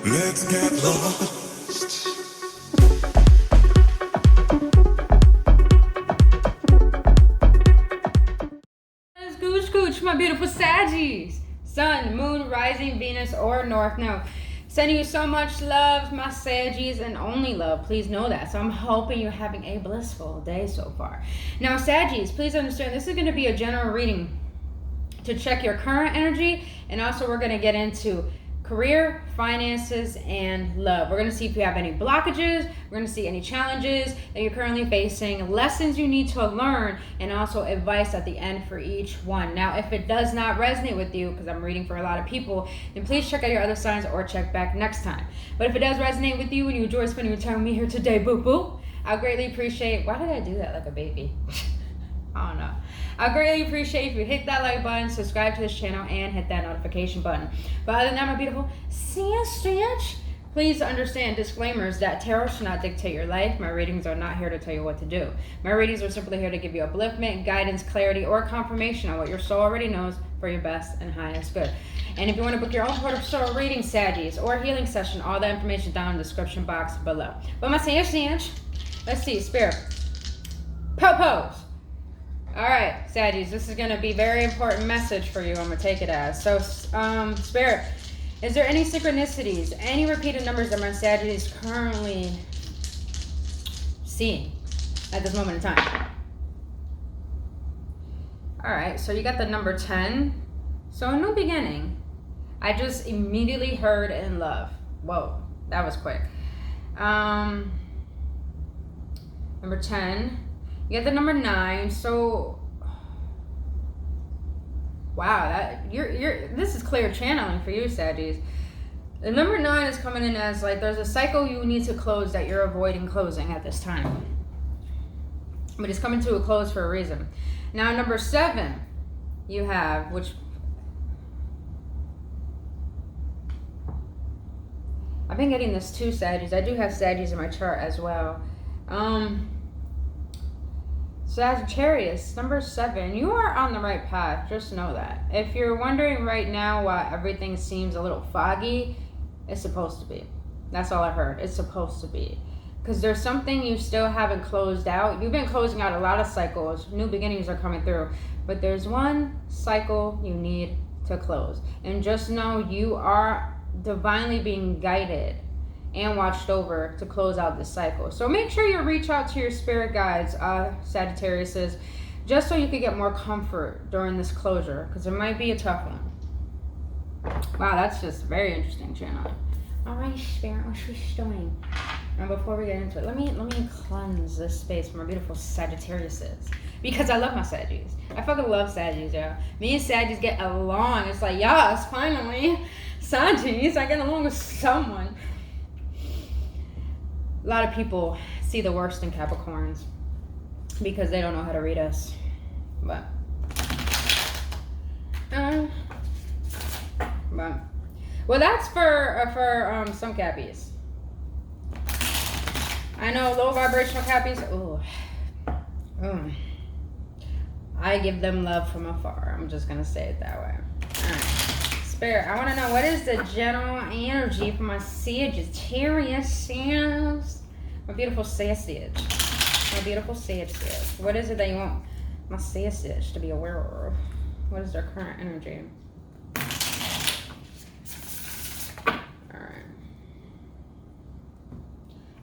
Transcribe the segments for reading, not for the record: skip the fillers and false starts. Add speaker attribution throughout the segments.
Speaker 1: Let's get lost.
Speaker 2: Gooch gooch, my beautiful Saggies. Sun, moon, rising, Venus, or north node. Sending you so much love, my Saggies, and only love. Please know that. So I'm hoping you're having a blissful day so far. Now, Saggies, please understand this is going to be a general reading to check your current energy, and also we're going to get into career, finances, and love. We're going to see if you have any blockages. We're going to see any challenges that you're currently facing, lessons you need to learn, and also advice at the end for each one. Now, if it does not resonate with you, because I'm reading for a lot of people, then please check out your other signs or check back next time. But if it does resonate with you and you enjoy spending your time with me here today, boo-boo, I'll greatly appreciate... Why did I do that like a baby? I don't know. I greatly appreciate if you hit that like button, subscribe to this channel, and hit that notification button. But other than that, my beautiful Sagittarius, please understand disclaimers that tarot should not dictate your life. My readings are not here to tell you what to do. My readings are simply here to give you upliftment, guidance, clarity, or confirmation on what your soul already knows for your best and highest good. And if you want to book your own part of soul reading, Saggies, or healing session, all that information is down in the description box below. But my Sagittarius, let's see, Spirit, pose. All right, Saggies, this is going to be a very important message for you. I'm going to take it as. So, Spirit, is there any synchronicities, any repeated numbers that my Saggies is currently seeing at this moment in time? All right, so you got the number 10. So, a new beginning. I just immediately heard in love. Whoa, that was quick. Number 10. You get the number 9, so wow, that you're this is clear channeling for you, Saggies. The number 9 is coming in as like there's a cycle you need to close that you're avoiding closing at this time, but it's coming to a close for a reason. Now, number 7, you have, which I've been getting this too, Saggies. I do have Saggies in my chart as well. Sagittarius, number 7, you are on the right path. Just know that. If you're wondering right now why everything seems a little foggy, it's supposed to be. That's all I heard. It's supposed to be. Because there's something you still haven't closed out. You've been closing out a lot of cycles. New beginnings are coming through. But there's one cycle you need to close. And just know you are divinely being guided and watched over to close out this cycle. So make sure you reach out to your spirit guides, Sagittariuses, just so you can get more comfort during this closure, because it might be a tough one. Wow, that's just very interesting, channel. All right, Spirit, what are we doing? Now, before we get into it, let me cleanse this space from our beautiful Sagittariuses, because I love my Saggies. I fucking love Saggies, yo. Me and Saggies get along. It's like, yes, finally, Saggies, I get along with someone. A lot of people see the worst in Capricorns because they don't know how to read us. But well, that's for some Cappies. I know low vibrational Cappies. I give them love from afar. I'm just gonna say it that way. All right. Spirit, I want to know, what is the general energy for my Sagittarius? My beautiful Sagittarius. My beautiful Sagittarius. What is it that you want my Sagittarius to be aware of? What is their current energy? Alright.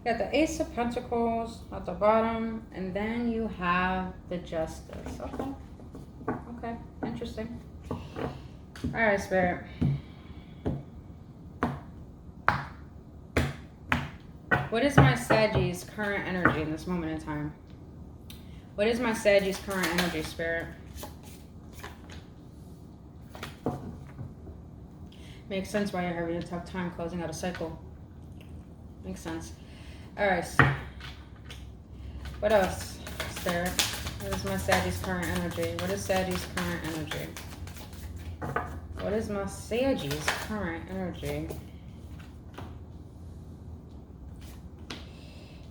Speaker 2: You got the Ace of Pentacles at the bottom, and then you have the Justice. Okay, interesting. Alright, Spirit. What is my Saggies' current energy in this moment in time? What is my Saggies' current energy, Spirit? Makes sense why you're having a tough time closing out a cycle. Makes sense. Alright. What else, Spirit? What is my Saggies' current energy? What is Saggies' current energy? What is my Saggies' current energy?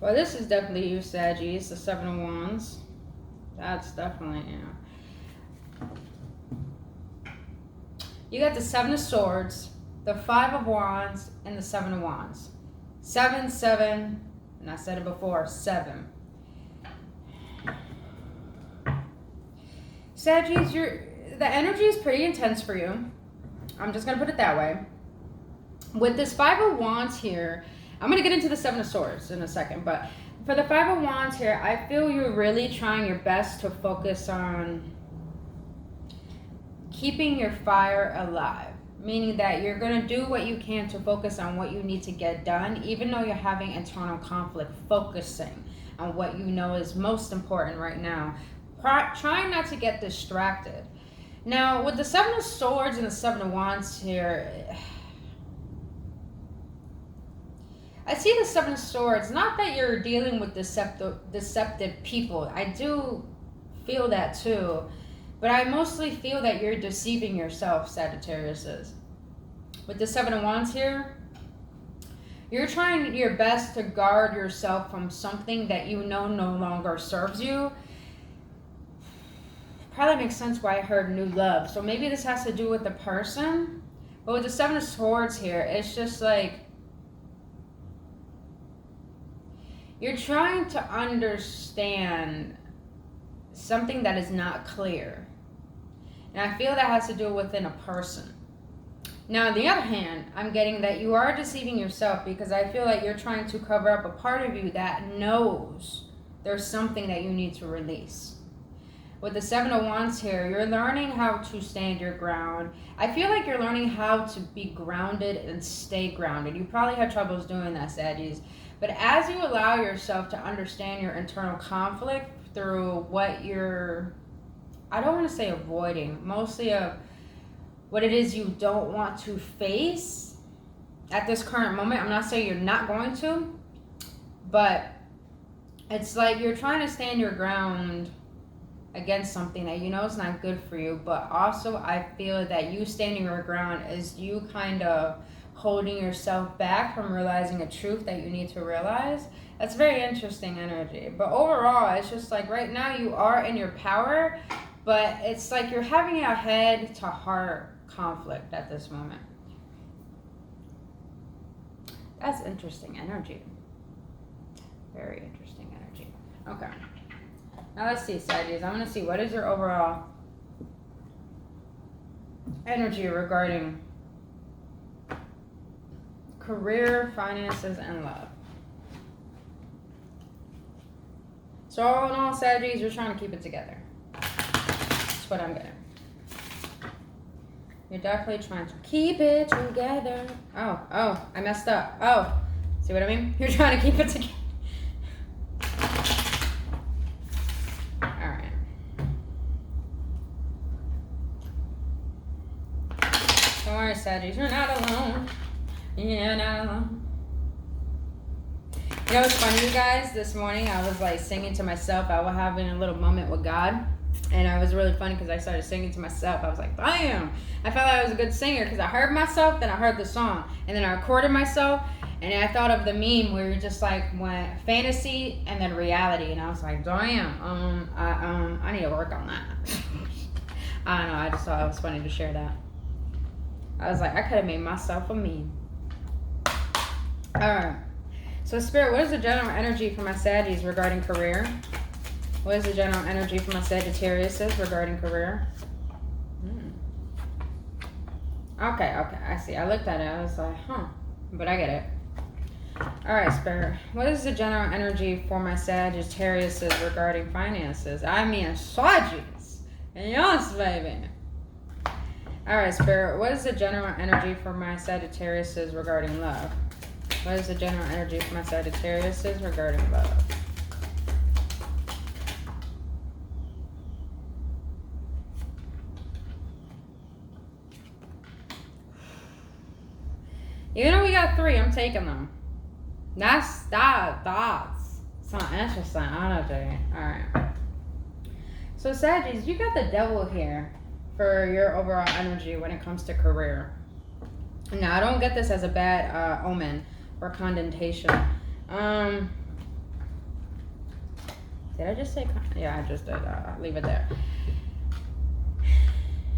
Speaker 2: Well, this is definitely you, Saggies, the 7 of Wands. That's definitely you. You got the 7 of Swords, the Five of Wands, and the Seven of Wands. 7, 7, and I said it before, 7. Saggies, the energy is pretty intense for you. I'm just going to put it that way. With this Five of Wands here, I'm going to get into the Seven of Swords in a second, but for the Five of Wands here, I feel you're really trying your best to focus on keeping your fire alive. Meaning that you're going to do what you can to focus on what you need to get done, even though you're having internal conflict, focusing on what you know is most important right now. Trying not to get distracted. Now, with the Seven of Swords and the Seven of Wands here, I see the Seven of Swords, not that you're dealing with deceptive people. I do feel that too. But I mostly feel that you're deceiving yourself, Sagittariuses. With the Seven of Wands here, you're trying your best to guard yourself from something that you know no longer serves you. Probably makes sense why I heard new love. So maybe this has to do with the person. But with the Seven of Swords here, it's just like you're trying to understand something that is not clear. And I feel that has to do within a person. Now, on the other hand, I'm getting that you are deceiving yourself because I feel like you're trying to cover up a part of you that knows there's something that you need to release. With the Seven of Wands here, you're learning how to stand your ground. I feel like you're learning how to be grounded and stay grounded. You probably had troubles doing that, Saggies. But as you allow yourself to understand your internal conflict through what you're, I don't want to say avoiding, mostly of what it is you don't want to face at this current moment. I'm not saying you're not going to, but it's like you're trying to stand your ground against something that you know is not good for you, but also I feel that you standing your ground is you kind of holding yourself back from realizing a truth that you need to realize. That's very interesting energy. But overall, it's just like right now you are in your power, but it's like you're having a head to heart conflict at this moment. That's interesting energy. Very interesting energy. Okay. Now let's see, Saggies. I'm going to see what is your overall energy regarding career, finances, and love. So all in all, Saggies, you're trying to keep it together. That's what I'm getting. You're definitely trying to keep it together. Oh, I messed up. Oh, see what I mean? You're trying to keep it together. All right. Don't worry, Saggies. You're not alone. You're not alone. You know what's funny, you guys? This morning I was like singing to myself. I was having a little moment with God. And it was really funny because I started singing to myself. I was like, damn. I felt like I was a good singer because I heard myself, then I heard the song. And then I recorded myself. And then I thought of the meme where you just like went fantasy and then reality. And I was like, damn, I need to work on that. I don't know. I just thought it was funny to share that. I was like, I could have made myself a meme. Alright. So Spirit, what is the general energy for my Saggies regarding career? What is the general energy for my Sagittariuses regarding career? Okay, I see. I looked at it. I was like, but I get it. Alright, Spirit. What is the general energy for my Sagittariuses regarding finances? I mean, Saggies. Yes, baby. Alright, Spirit. What is the general energy for my Sagittariuses regarding love? What is the general energy for my Sagittariuses regarding love? Even though we got 3, I'm taking them. That's some interesting energy. Alright. So Saggies, you got the devil here for your overall energy when it comes to career. Now, I don't get this as a bad omen or connotation. Did I just say? Yeah, I just did. Leave it there.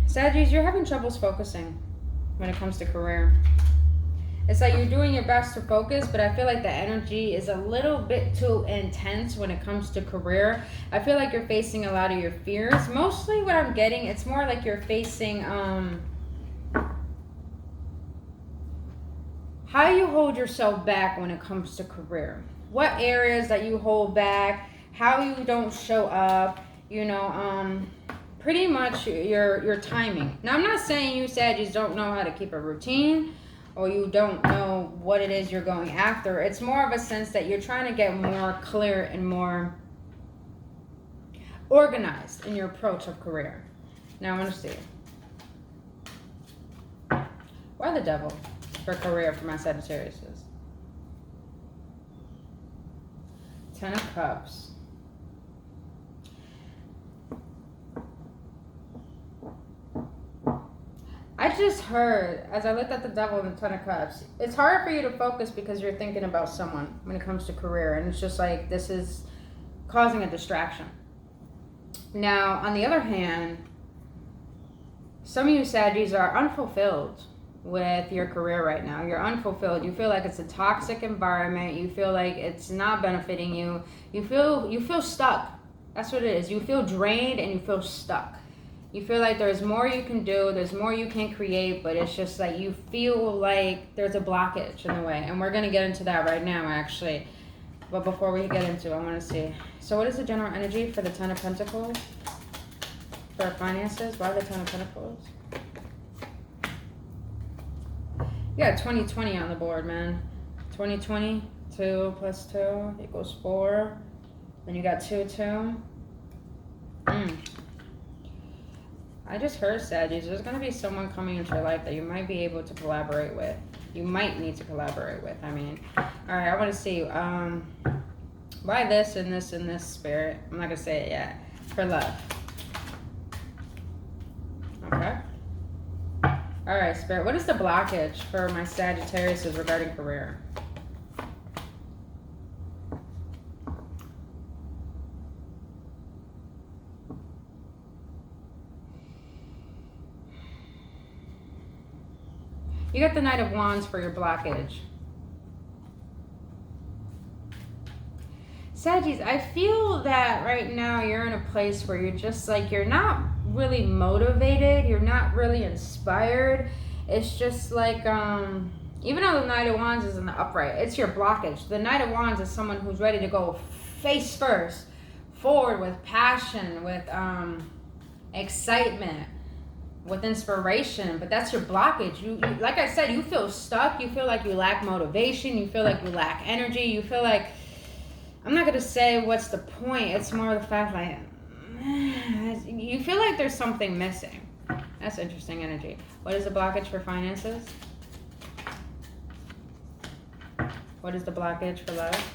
Speaker 2: Saggies, you're having troubles focusing. when it comes to career. It's like you're doing your best to focus, but I feel like the energy is a little bit too intense when it comes to career. I feel like you're facing a lot of your fears. Mostly what I'm getting, it's more like you're facing how you hold yourself back when it comes to career. What areas that you hold back, how you don't show up, you know, pretty much your timing. Now, I'm not saying you Saggies don't know how to keep a routine or you don't know what it is you're going after. It's more of a sense that you're trying to get more clear and more organized in your approach of career. Now, I want to see. Why the devil for career for my Sagittariuses? 10 of Cups. I just heard, as I looked at the devil and the 10 of Cups, it's hard for you to focus because you're thinking about someone when it comes to career. And it's just like, this is causing a distraction. Now, on the other hand, some of you Saggies are unfulfilled with your career right now. You're unfulfilled. You feel like it's a toxic environment. You feel like it's not benefiting you. You feel stuck. That's what it is. You feel drained and you feel stuck. You feel like there's more you can do, there's more you can create, but it's just like you feel like there's a blockage in the way. And we're going to get into that right now, actually. But before we get into it, I want to see. So what is the general energy for the 10 of Pentacles? For finances? Why the 10 of Pentacles? You got 2020 on the board, man. 2020, 2 plus 2 equals 4. Then you got 2, 2. I just heard, Saggies, there's going to be someone coming into your life that you might be able to collaborate with. You might need to collaborate with, I mean. All right, I want to see. Why this and this and this, Spirit? I'm not going to say it yet. For love. Okay. All right, Spirit. What is the blockage for my Sagittariuses regarding career? You got the Knight of Wands for your blockage. Saggies, I feel that right now you're in a place where you're just like, you're not really motivated. You're not really inspired. It's just like, even though the Knight of Wands is in the upright, it's your blockage. The Knight of Wands is someone who's ready to go face first, forward with passion, with excitement, with inspiration, but that's your blockage. You like I said, you feel stuck. You feel like you lack motivation. You feel like you lack energy. You feel like, I'm not gonna say what's the point. It's more the fact like you feel like there's something missing. That's interesting energy. What is the blockage for finances? What is the blockage for love?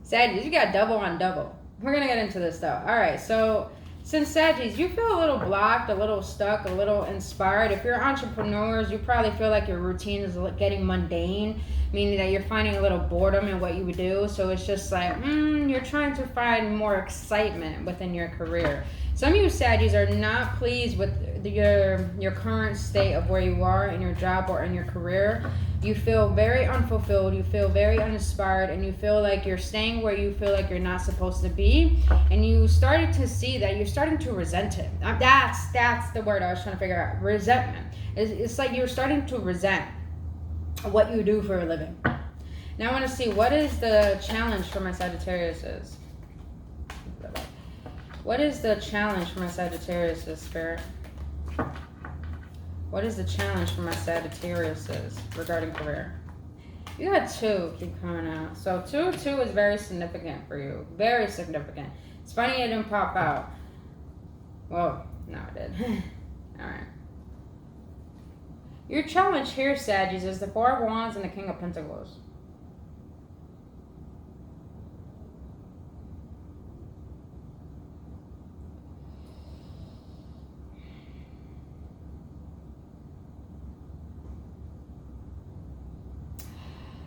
Speaker 2: Saggies, you got double on double. We're going to get into this though. All right, so since Saggies, you feel a little blocked, a little stuck, a little inspired. If you're entrepreneurs, you probably feel like your routine is getting mundane, meaning that you're finding a little boredom in what you would do. So it's just like, you're trying to find more excitement within your career. Some of you Saggies are not pleased with your current state of where you are in your job or in your career. You feel very unfulfilled, you feel very uninspired, and you feel like you're staying where you feel like you're not supposed to be. And you started to see that you're starting to resent it. That's the word I was trying to figure out. Resentment. It's like you're starting to resent what you do for a living. Now I want to see, what is the challenge for my Sagittariuses? What is the challenge for my Sagittariuses, Spirit? What is the challenge for my Sagittariuses regarding career? You had 2 keep coming out. So 2 is very significant for you. Very significant. It's funny it didn't pop out. Well, no, it did. All right. Your challenge here, Saggies, is the 4 of Wands and the King of Pentacles.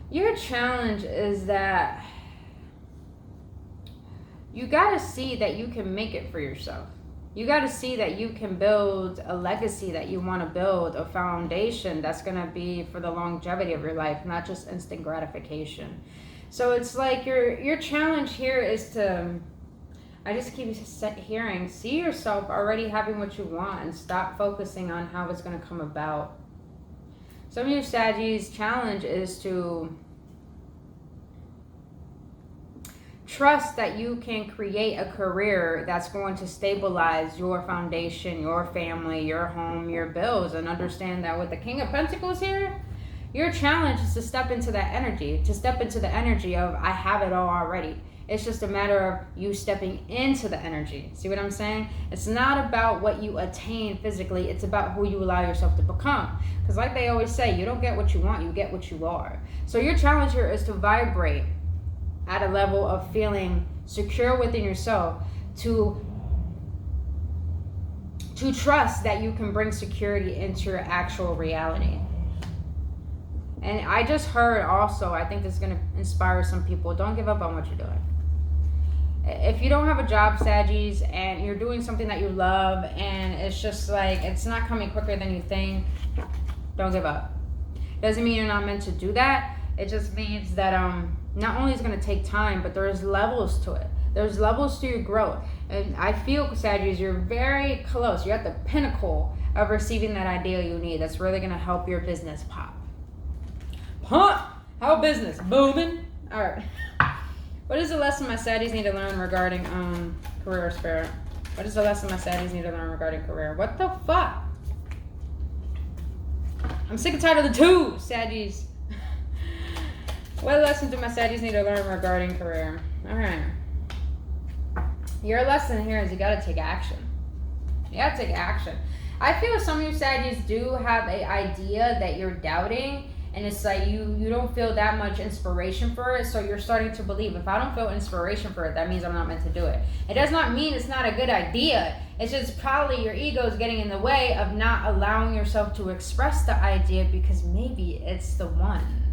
Speaker 2: Your challenge is that you got to see that you can make it for yourself. You got to see that you can build a legacy, that you want to build a foundation that's going to be for the longevity of your life, not just instant gratification. So it's like your challenge here is to, I just keep hearing, see yourself already having what you want and stop focusing on how it's going to come about. Some of you Saggies' challenge is to trust that you can create a career that's going to stabilize your foundation, your family, your home, your bills, and understand that with the King of Pentacles here, your challenge is to step into that energy, of I have it all already. It's just a matter of you stepping into the energy. See what I'm saying? It's not about what you attain physically. It's about who you allow yourself to become. Because like they always say, you don't get what you want, you get what you are. So your challenge here is to vibrate at a level of feeling secure within yourself, to trust that you can bring security into your actual reality. And I just heard also, I think this is going to inspire some people, don't give up on what you're doing. If you don't have a job, Saggies, and you're doing something that you love and it's just like it's not coming quicker than you think, don't give up. Doesn't mean you're not meant to do that. It just means that not only is it going to take time, but there's levels to it. There's levels to your growth. And I feel, Sagittarius, you're very close. You're at the pinnacle of receiving that idea you need. That's really going to help your business pop. How business? Booming? All right. What is the lesson my Sagittarius need to learn regarding career, Spirit? What is the lesson my Sagittarius need to learn regarding career? What the fuck? I'm sick and tired of the two, Sagittarius. What lesson do my Sagittarius need to learn regarding career? All right. Your lesson here is you got to take action. You got to take action. I feel some of you Sagittarius do have an idea that you're doubting, and it's like you don't feel that much inspiration for it, so you're starting to believe, if I don't feel inspiration for it, that means I'm not meant to do it. It does not mean it's not a good idea. It's just probably your ego is getting in the way of not allowing yourself to express the idea, because maybe it's the one.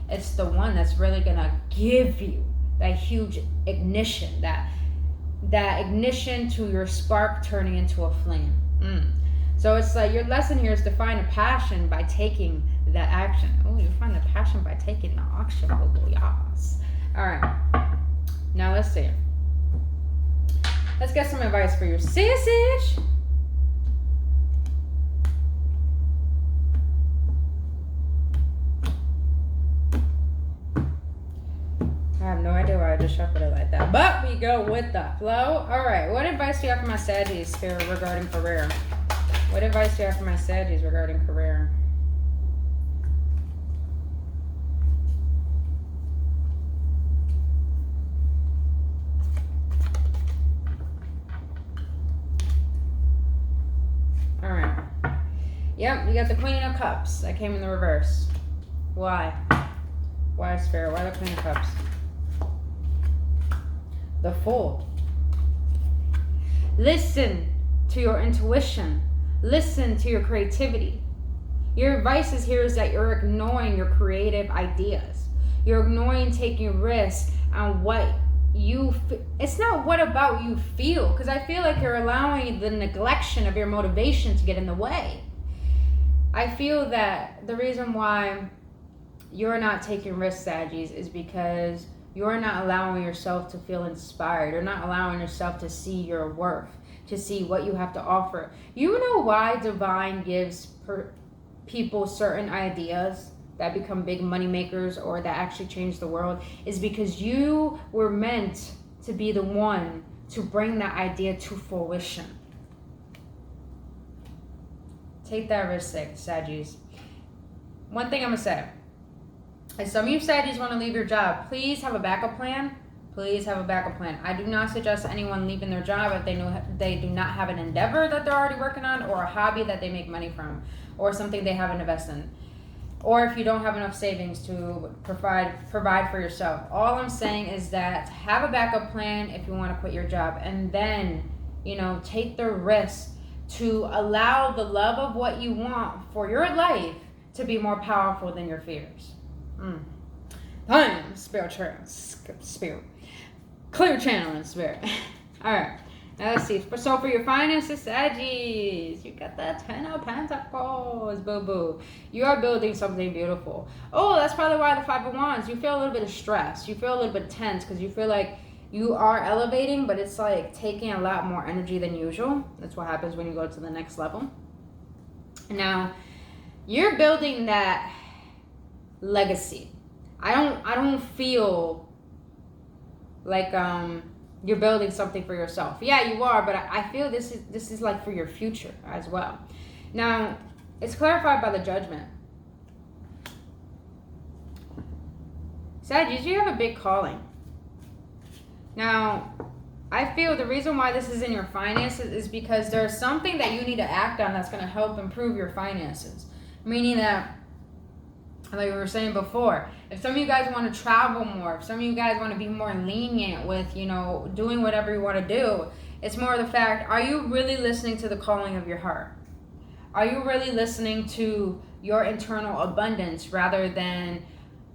Speaker 2: It's the one that's really gonna give you that huge ignition, that ignition to your spark turning into a flame. So it's like your lesson here is to find a passion by taking that action. Oh, you find the passion by taking the action. Oh, yes. All right. Now let's see. Let's get some advice for your sissies. I have no idea why I just shuffled it like that, but we go with the flow. All right, what advice do you have for my Sagittarius, Spirit, regarding career? What advice do you have for my Sagittarius regarding career? All right. Yep, you got the Queen of Cups. That came in the reverse. Why? Why, Spirit? Why the Queen of Cups? The Fool. Listen to your intuition. Listen to your creativity. Your advice is here is that you're ignoring your creative ideas. You're ignoring taking risks on what you it's not what about you feel, because I feel like you're allowing the neglection of your motivation to get in the way. I feel that the reason why you're not taking risks, Saggies, is because you're not allowing yourself to feel inspired. You're not allowing yourself to see your worth, to see what you have to offer. You know why Divine gives people certain ideas that become big money makers or that actually change the world? Is because you were meant to be the one to bring that idea to fruition. Take that risk, Saggies. One thing I'm gonna say. If some of you Saggies want to leave your job, please have a backup plan. Please have a backup plan. I do not suggest anyone leaving their job if they do not have an endeavor that they're already working on, or a hobby that they make money from, or something they haven't invested in, or if you don't have enough savings to provide for yourself. All I'm saying is that have a backup plan if you want to quit your job, and then, take the risk to allow the love of what you want for your life to be more powerful than your fears. Spirit. Clear channel in spirit. All right. Now let's see. So for your finances, Saggies, you got that 10 of Pentacles, boo-boo. You are building something beautiful. Oh, that's probably why the 5 of Wands. You feel a little bit of stress. You feel a little bit tense because you feel like you are elevating, but it's like taking a lot more energy than usual. That's what happens when you go to the next level. Now, you're building that legacy. I don't feel like you're building something for yourself. Yeah, you are, but I feel this is like for your future as well. Now, it's clarified by the Judgment. Sagittarius, you have a big calling. Now, I feel the reason why this is in your finances is because there's something that you need to act on that's going to help improve your finances. Meaning that, like we were saying before, if some of you guys want to travel more, if some of you guys want to be more lenient with, you know, doing whatever you want to do, it's more the fact, are you really listening to the calling of your heart? Are you really listening to your internal abundance rather than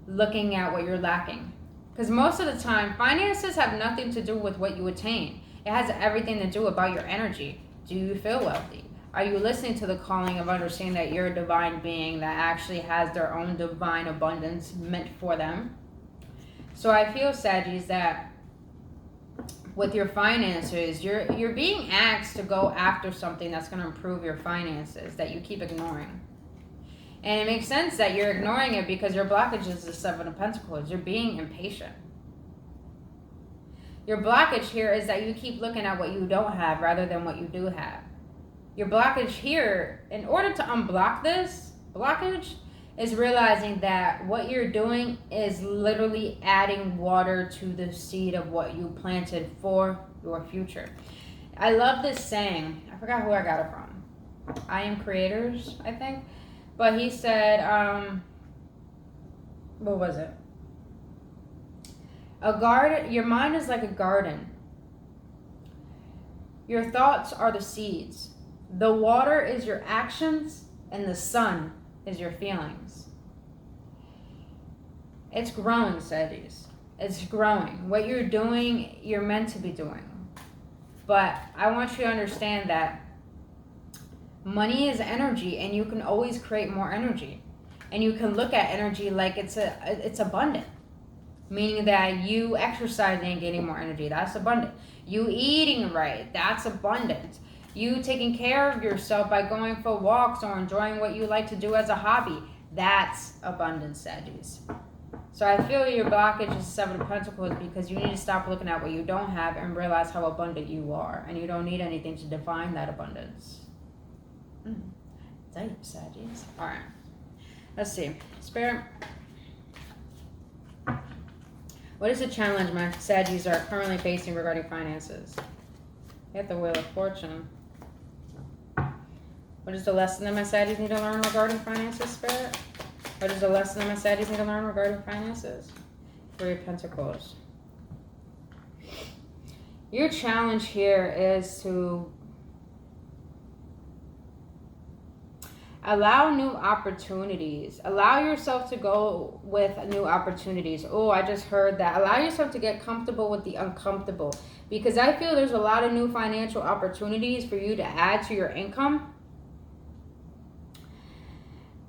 Speaker 2: looking at what you're lacking? Because most of the time, finances have nothing to do with what you attain. It has everything to do about your energy. Do you feel wealthy? Are you listening to the calling of understanding that you're a divine being that actually has their own divine abundance meant for them? So I feel, Saggies, that with your finances, you're being asked to go after something that's going to improve your finances that you keep ignoring. And it makes sense that you're ignoring it because your blockage is the 7 of Pentacles. You're being impatient. Your blockage here is that you keep looking at what you don't have rather than what you do have. Your blockage here, in order to unblock this blockage, is realizing that what you're doing is literally adding water to the seed of what you planted for your future. I love this saying. I forgot who I got it from. I Am Creators, I think. But he said, what was it? A garden, your mind is like a garden. Your thoughts are the seeds. The water is your actions, and the sun is your feelings. It's growing, Sagittarius. It's growing. What you're doing, you're meant to be doing. But I want you to understand that money is energy, and you can always create more energy. And you can look at energy like it's abundant. Meaning that you exercising and getting more energy, that's abundant. You eating right, that's abundant. You taking care of yourself by going for walks or enjoying what you like to do as a hobby, that's abundance, Sagittarius. So I feel your blockage is 7 of Pentacles because you need to stop looking at what you don't have and realize how abundant you are. And you don't need anything to define that abundance. Thank you, Sagittarius. All right. Let's see. Spirit. What is the challenge my Sagittarius are currently facing regarding finances? You have the Wheel of Fortune. What is the lesson that my Sagittarius need to learn regarding finances, Spirit? What is the lesson that my Sagittarius need to learn regarding finances? 3 of Pentacles. Your challenge here is to allow new opportunities. Allow yourself to go with new opportunities. Oh, I just heard that. Allow yourself to get comfortable with the uncomfortable. Because I feel there's a lot of new financial opportunities for you to add to your income.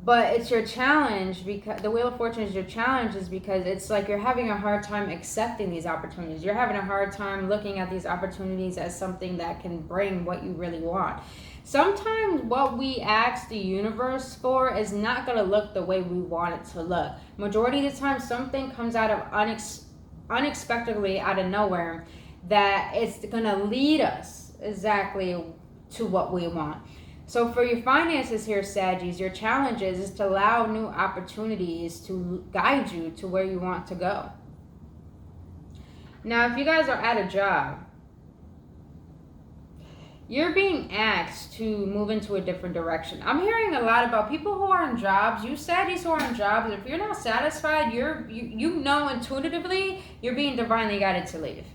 Speaker 2: But it's your challenge, because the Wheel of Fortune is your challenge, is because it's like you're having a hard time accepting these opportunities. You're having a hard time looking at these opportunities as something that can bring what you really want. Sometimes what we ask the universe for is not going to look the way we want it to look. Majority of the time, something comes out of unexpectedly out of nowhere that it's going to lead us exactly to what we want. So for your finances here, Saggies, your challenge is to allow new opportunities to guide you to where you want to go. Now, if you guys are at a job, you're being asked to move into a different direction. I'm hearing a lot about people who are in jobs. You Saggies who are in jobs, if you're not satisfied, you know intuitively you're being divinely guided to leave.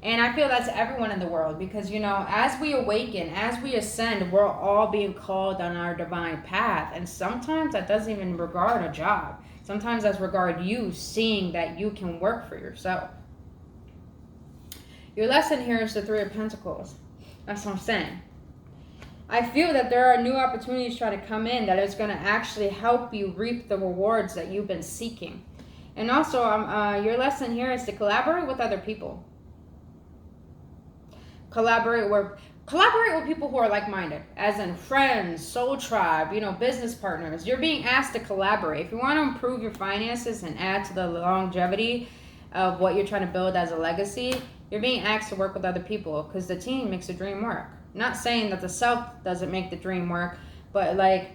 Speaker 2: And I feel that's everyone in the world, because, you know, as we awaken, as we ascend, we're all being called on our divine path. And sometimes that doesn't even regard a job. Sometimes that's regard you seeing that you can work for yourself. Your lesson here is the Three of Pentacles. That's what I'm saying. I feel that there are new opportunities trying to come in that is going to actually help you reap the rewards that you've been seeking. And also, your lesson here is to collaborate with other people. Collaborate with people who are like-minded, as in friends, soul tribe, business partners. You're being asked to collaborate. If you want to improve your finances and add to the longevity of what you're trying to build as a legacy, you're being asked to work with other people, because the team makes the dream work. Not saying that the self doesn't make the dream work, but like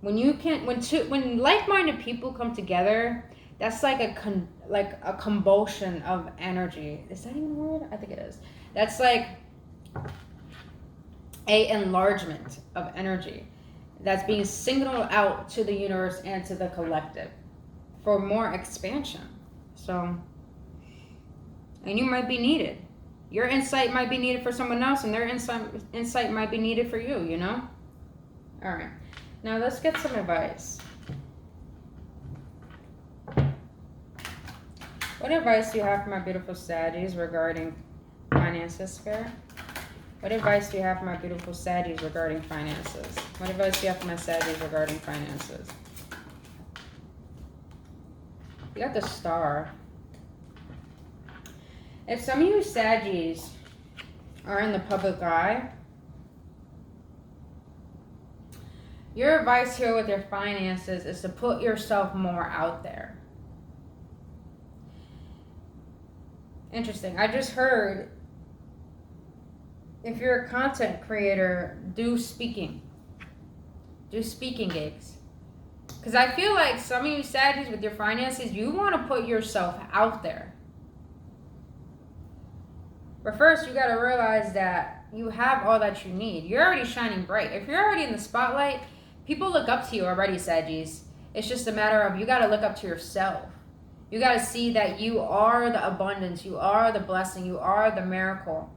Speaker 2: when like-minded people come together, that's like a convulsion of energy. Is that even a word? I think it is. That's like a enlargement of energy that's being signaled out to the universe and to the collective for more expansion. So, and you might be needed. Your insight might be needed for someone else, and their insight might be needed for you, All right. Now let's get some advice. What advice do you have for my beautiful Saggies regarding finances, Spirit? What advice do you have for my beautiful Saggies regarding finances? What advice do you have for my Saggies regarding finances? You got the Star. If some of you Saggies are in the public eye, your advice here with your finances is to put yourself more out there. Interesting. I just heard, if you're a content creator, do speaking gigs. Because I feel like some of you Saggies with your finances, you want to put yourself out there. But first, you got to realize that you have all that you need. You're already shining bright. If you're already in the spotlight, people look up to you already, Saggies. It's just a matter of you got to look up to yourself. You got to see that you are the abundance. You are the blessing. You are the miracle.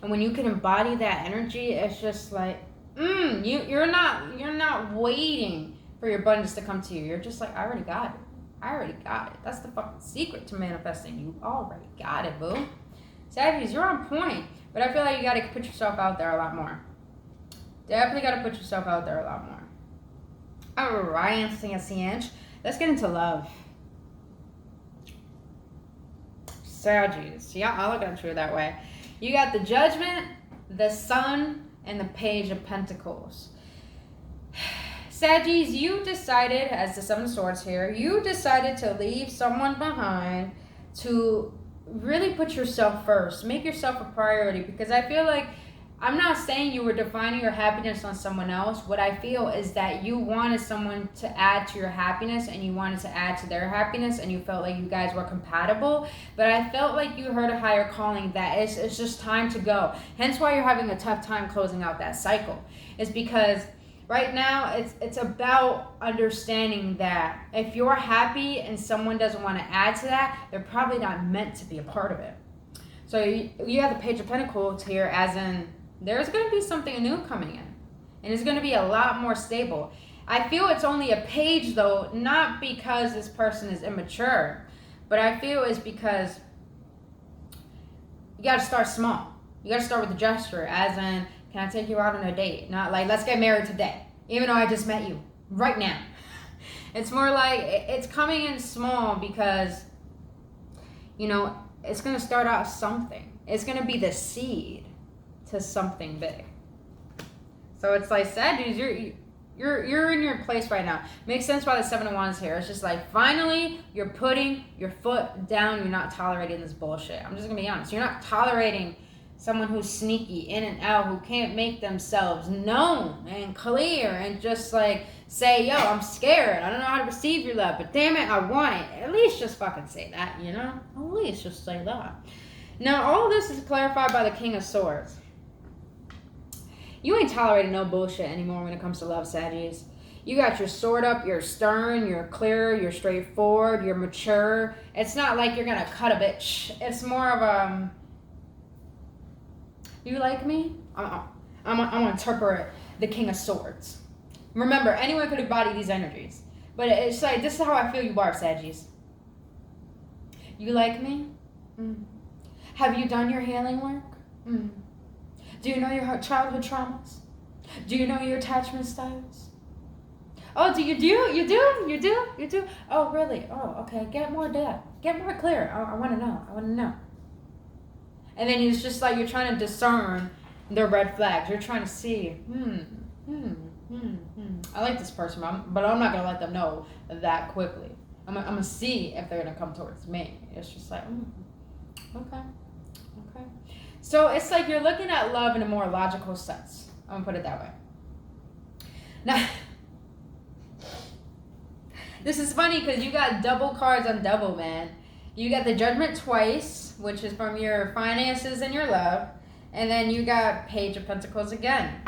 Speaker 2: And when you can embody that energy, it's just like, you're not waiting for your abundance to come to you. You're just like, I already got it. I already got it. That's the fucking secret to manifesting. You already got it, boo. Saggies, you're on point. But I feel like you got to put yourself out there a lot more. Definitely got to put yourself out there a lot more. All right, let's get into love. Saggies. Yeah, I'll look at you that way. You got the Judgment, the Sun, and the Page of Pentacles. Saggies, you decided, as the Seven of Swords here, you decided to leave someone behind to really put yourself first. Make yourself a priority, because I feel like, I'm not saying you were defining your happiness on someone else. What I feel is that you wanted someone to add to your happiness, and you wanted to add to their happiness, and you felt like you guys were compatible. But I felt like you heard a higher calling that it's just time to go. Hence why you're having a tough time closing out that cycle. It's because right now, it's about understanding that if you're happy and someone doesn't want to add to that, they're probably not meant to be a part of it. So you have the Page of Pentacles here, as in there's going to be something new coming in. And it's going to be a lot more stable. I feel it's only a page, though, not because this person is immature, but I feel it's because you got to start small. You got to start with a gesture, as in, can I take you out on a date? Not like, let's get married today, even though I just met you right now. It's more like it's coming in small because, it's going to start out something. It's going to be the seed to something big. So it's like, Saggies, you're in your place right now. Makes sense why the Seven of Wands here. It's just like, finally, you're putting your foot down. You're not tolerating this bullshit. I'm just going to be honest. You're not tolerating someone who's sneaky, in and out, who can't make themselves known and clear and just like say, yo, I'm scared. I don't know how to receive your love, but damn it, I want it. At least just fucking say that, At least just say that. Now, all this is clarified by the King of Swords. You ain't tolerating no bullshit anymore when it comes to love, Saggies. You got your sword up, you're stern, you're clear, you're straightforward, you're mature. It's not like you're gonna cut a bitch. It's more of you like me? I'm gonna interpret the King of Swords. Remember, anyone could embody these energies. But it's like, this is how I feel you are, Saggies. You like me? Have you done your healing work? Do you know your childhood traumas? Do you know your attachment styles? Oh, do you do? You do? You do? You do? Oh, really? Oh, okay. Get more depth. Get more clear. I want to know. I want to know. And then it's just like you're trying to discern the red flags. You're trying to see, I like this person, but I'm not going to let them know that quickly. I'm going to see if they're going to come towards me. It's just like, okay. So it's like you're looking at love in a more logical sense. I'm going to put it that way. Now, this is funny because you got double cards on double, man. You got the Judgment twice, which is from your finances and your love. And then you got Page of Pentacles again.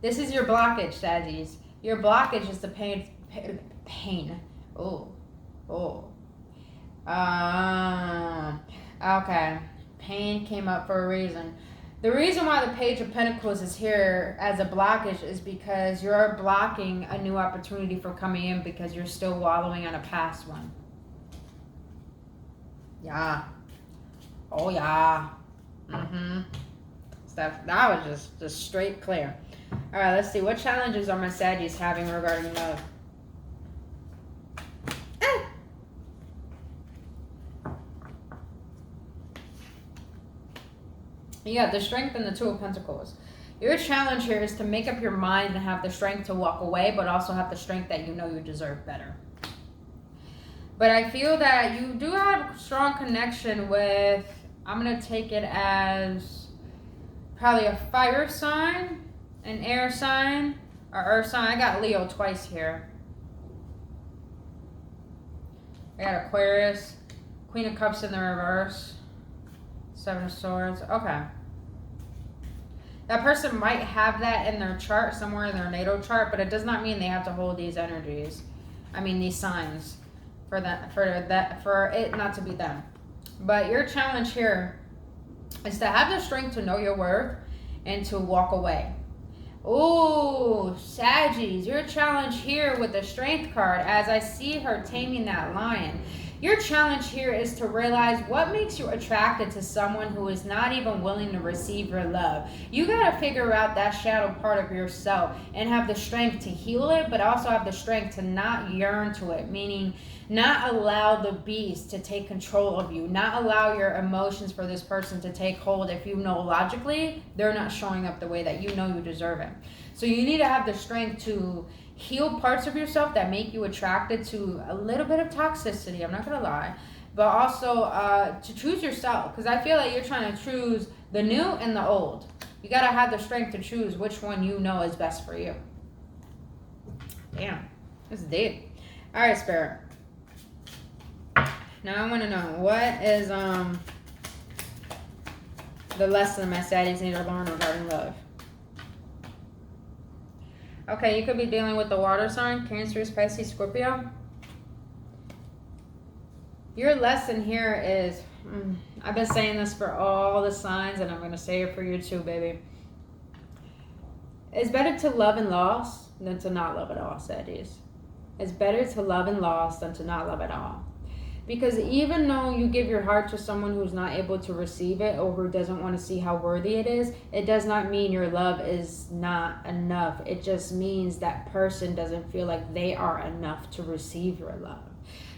Speaker 2: This is your blockage, Saggies. Your blockage is the pain. Okay. Pain came up for a reason. The reason why the Page of Pentacles is here as a blockage is because you're blocking a new opportunity for coming in because you're still wallowing on a past one. Yeah. Oh, yeah. That was just straight clear. All right, let's see. What challenges are my Saggies having regarding love? You got the Strength and the Two of Pentacles. Your challenge here is to make up your mind and have the strength to walk away, but also have the strength that you know you deserve better. But I feel that you do have a strong connection with, I'm going to take it as probably a fire sign, an air sign, or earth sign. I got Leo twice here. I got Aquarius, Queen of Cups in the reverse, Seven of Swords. Okay. That person might have that in their chart, somewhere in their natal chart, but it does not mean they have to hold these energies. I mean, these signs for it not to be them. But your challenge here is to have the strength to know your worth and to walk away. Ooh, Saggies, your challenge here with the Strength card, as I see her taming that lion. Your challenge here is to realize what makes you attracted to someone who is not even willing to receive your love. You got to figure out that shadow part of yourself and have the strength to heal it, but also have the strength to not yearn to it, meaning not allow the beast to take control of you, not allow your emotions for this person to take hold if you know logically they're not showing up the way that you know you deserve it. So you need to have the strength to heal parts of yourself that make you attracted to a little bit of toxicity, I'm not gonna lie, but also to choose yourself, because I feel like you're trying to choose the new and the old. You gotta have the strength to choose which one you know is best for you. Damn, this is deep. All right, Spirit. Now I want to know, what is the lesson my Saggies need to learn regarding love? Okay, you could be dealing with the water sign, Cancer, Pisces, Scorpio. Your lesson here is, I've been saying this for all the signs, and I'm going to say it for you too, baby. It's better to love and lost than to not love at all, Saggies. It's better to love and lost than to not love at all. Because even though you give your heart to someone who's not able to receive it or who doesn't want to see how worthy it is, it does not mean your love is not enough. It just means that person doesn't feel like they are enough to receive your love.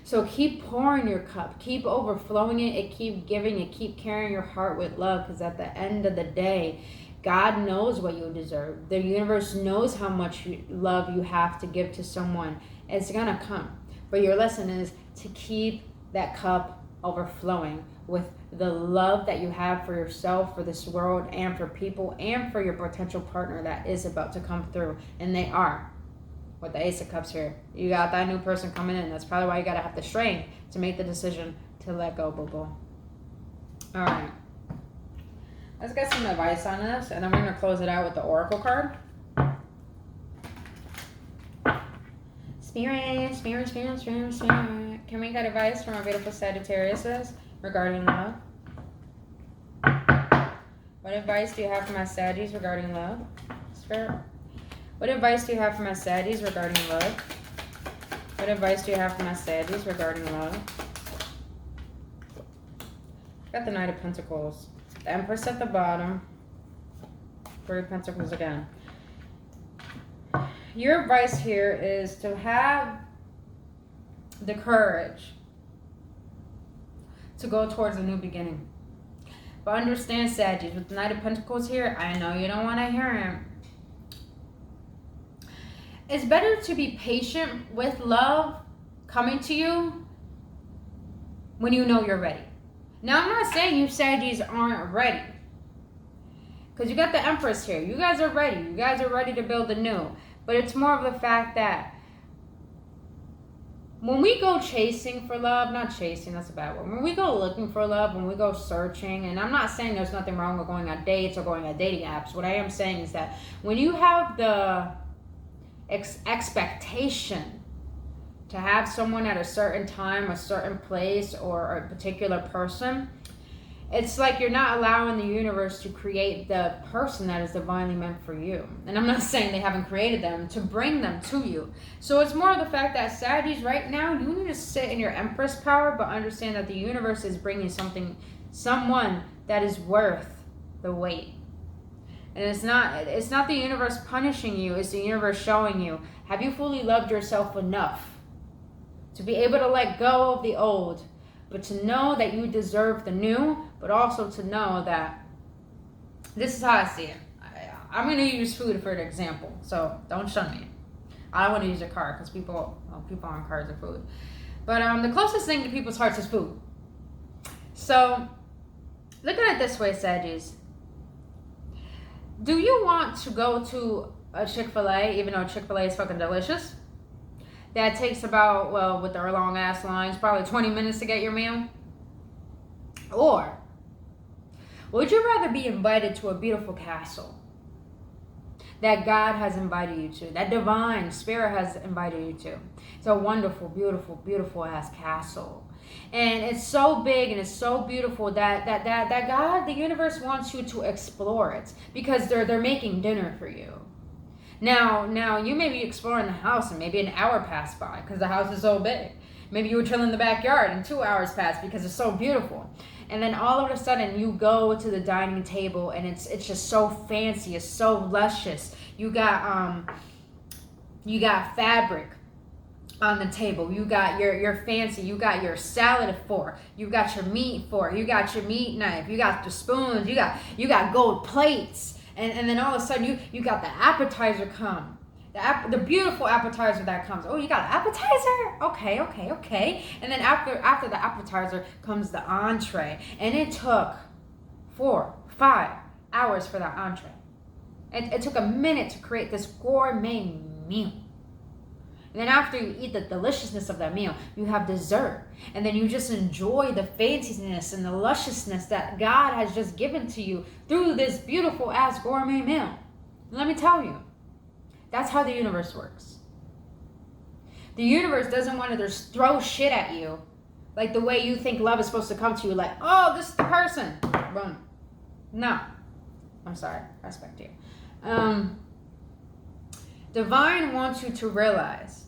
Speaker 2: So keep pouring your cup, keep overflowing it, and keep giving it, keep carrying your heart with love, because at the end of the day, God knows what you deserve. The universe knows how much love you have to give to someone. It's going to come. But your lesson is to keep that cup overflowing with the love that you have for yourself, for this world, and for people, and for your potential partner that is about to come through. And they are. With the Ace of Cups here. You got that new person coming in. That's probably why you got to have the strength to make the decision to let go, boo-boo. All right. Let's get some advice on this, and then we're going to close it out with the Oracle card. Spirit, spirit, spirit, spirit, spirit. Can we get advice from our beautiful Sagittariuses regarding love? What advice do you have for my Saggies regarding love? Spirit. What advice do you have for my Saggies regarding love? What advice do you have for my Saggies regarding love? Got the Knight of Pentacles. The Empress at the bottom. Three of Pentacles again. Your advice here is to have the courage to go towards a new beginning. But understand, Sagittarius, with the Knight of Pentacles here, I know you don't want to hear him. It's better to be patient with love coming to you when you know you're ready. Now, I'm not saying you Sagittarius aren't ready. Because you got the Empress here. You guys are ready. You guys are ready to build anew. But it's more of the fact that when we go chasing for love, not chasing, that's a bad word. When we go looking for love, when we go searching, and I'm not saying there's nothing wrong with going on dates or going on dating apps. What I am saying is that when you have the expectation to have someone at a certain time, a certain place, or a particular person, it's like you're not allowing the universe to create the person that is divinely meant for you. And I'm not saying they haven't created them to bring them to you. So it's more of the fact that Sagittarius, right now, you need to sit in your Empress power, but understand that the universe is bringing someone that is worth the wait. And it's not the universe punishing you, it's the universe showing you, have you fully loved yourself enough to be able to let go of the old, but to know that you deserve the new, but also to know that this is how I see it. I'm going to use food for an example, so don't shun me. I don't want to use a car because people on cars are food. But the closest thing to people's hearts is food. So look at it this way, Sagittarius. Do you want to go to a Chick-fil-A, even though Chick-fil-A is fucking delicious? That takes about, well, with their long ass lines, probably 20 minutes to get your meal? Or would you rather be invited to a beautiful castle that God has invited you to, that divine spirit has invited you to? It's a wonderful, beautiful, beautiful ass castle. And it's so big and it's so beautiful that God, the universe wants you to explore it because they're making dinner for you. Now you may be exploring the house and maybe an hour passed by because the house is so big. Maybe you were chilling in the backyard and 2 hours passed because it's so beautiful. And then all of a sudden you go to the dining table and it's just so fancy, it's so luscious. You got fabric on the table. You got your fancy, you got your salad fork, you got your meat fork, you got your meat knife, you got the spoons, you got gold plates. And then all of a sudden you got the appetizer come. The beautiful appetizer that comes. Oh, you got an appetizer? Okay. And then after the appetizer comes the entree. And it took 4-5 hours for that entree. It took a minute to create this gourmet meal. And then after you eat the deliciousness of that meal, you have dessert. And then you just enjoy the fanciness and the lusciousness that God has just given to you through this beautiful ass gourmet meal. And let me tell you, that's how the universe works. The universe doesn't want to just throw shit at you like the way you think love is supposed to come to you. Like, oh, this is the person. Boom. No. I'm sorry. I respect you. Divine wants you to realize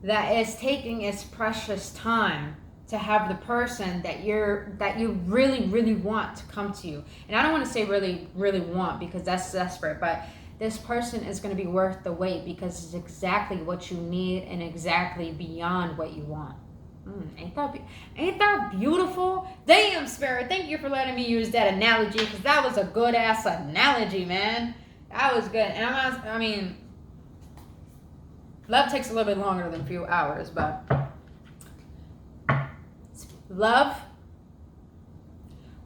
Speaker 2: that it's taking its precious time to have the person that you really, really want to come to you. And I don't want to say really, really want because that's desperate, but this person is going to be worth the wait because it's exactly what you need and exactly beyond what you want. Ain't that beautiful? Damn, Spirit, thank you for letting me use that analogy because that was a good ass analogy, man. That was good. And love takes a little bit longer than a few hours, but love,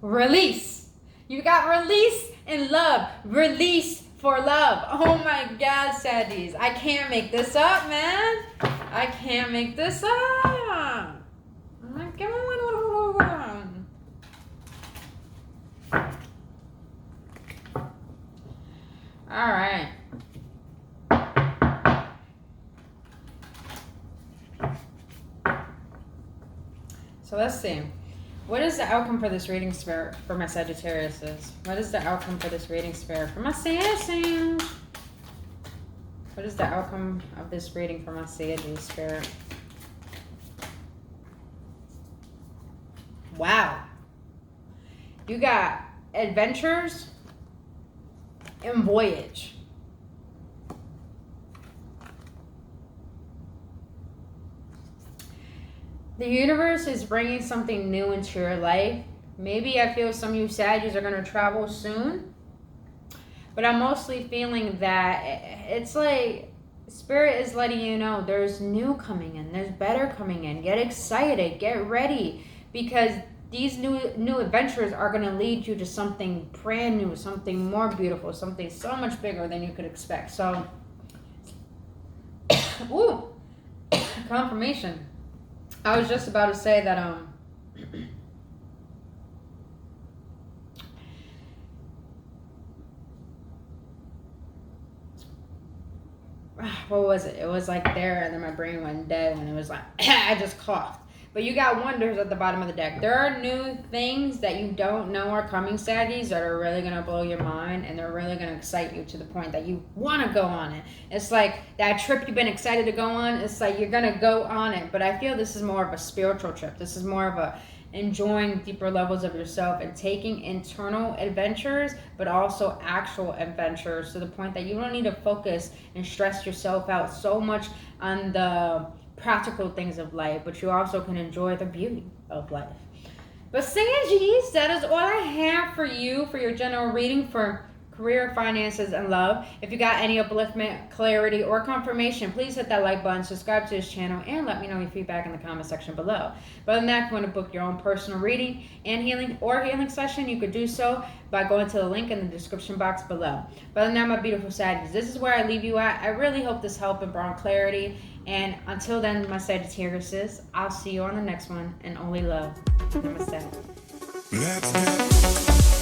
Speaker 2: release. You got release in love. Release for love. Oh my God, Sagittarius. I can't make this up, man. I can't make this up. All right. So let's see. What is the outcome for this reading, Spirit, for my Sagittariuses? What is the outcome for this reading, Spirit, for my Sagittarius? What is the outcome of this reading for my Sagittarius, Spirit? Wow. You got adventures and voyage. The universe is bringing something new into your life. Maybe I feel some of you Sagittariuses are going to travel soon. But I'm mostly feeling that it's like Spirit is letting you know there's new coming in. There's better coming in. Get excited. Get ready. Because these new adventures are going to lead you to something brand new, something more beautiful, something so much bigger than you could expect. So, ooh, confirmation. I was just about to say that, what was it? It was like there, and then my brain went dead, and it was like, I just coughed. But you got wonders at the bottom of the deck. There are new things that you don't know are coming, Saggies, that are really going to blow your mind, and they're really going to excite you to the point that you want to go on it. It's like that trip you've been excited to go on, it's like you're going to go on it. But I feel this is more of a spiritual trip. This is more of a enjoying deeper levels of yourself and taking internal adventures, but also actual adventures to the point that you don't need to focus and stress yourself out so much on the practical things of life, but you also can enjoy the beauty of life. But Saggies, that is all I have for you for your general reading for career, finances, and love. If you got any upliftment, clarity, or confirmation, please hit that like button, subscribe to this channel, and let me know your feedback in the comment section below. But other than that, if you want to book your own personal reading and healing session, you could do so by going to the link in the description box below. But other than that, my beautiful Saggies, this is where I leave you at. I really hope this helped and brought clarity. And until then, my Sagittariuses, I'll see you on the next one, and only love. Namaste. Let's get